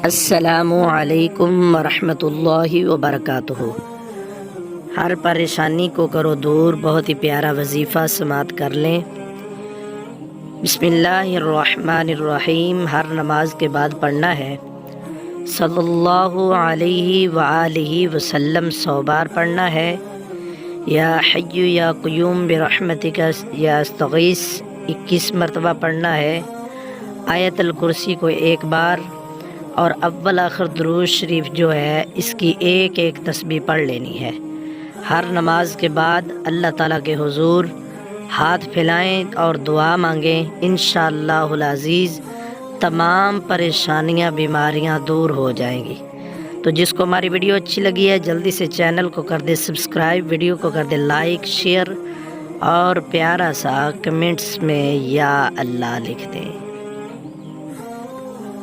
अस्सलामु अलैकुम वरहमतुल्लाहि वबरकातुहू। हर परेशानी को करो दूर, बहुत ही प्यारा वजीफ़ा समात कर लें। बिस्मिल्लाहिर्रहमानिर्रहीम। हर नमाज के बाद पढ़ना है सल्लल्लाहु अलैहि वआलिहि वसल्लम 100 बार पढ़ना है। या हय्यु या क़य्यूम बिरहमतिका या अस्तगीस 21 मरतबा पढ़ना है। आयतल कुर्सी को 1 बार और अव्वल आखिर दुरूद शरीफ जो है इसकी एक एक तस्बीह पढ़ लेनी है। हर नमाज के बाद अल्लाह ताला के हुजूर हाथ फैलाएं और दुआ मांगें। इंशाअल्लाहुल अज़ीज़ तमाम परेशानियां बीमारियां दूर हो जाएंगी। तो जिसको हमारी वीडियो अच्छी लगी है जल्दी से चैनल को कर दे सब्सक्राइब, वीडियो को कर दे लाइक शेयर और प्यारा सा कमेंट्स में या अल्लाह लिख दें।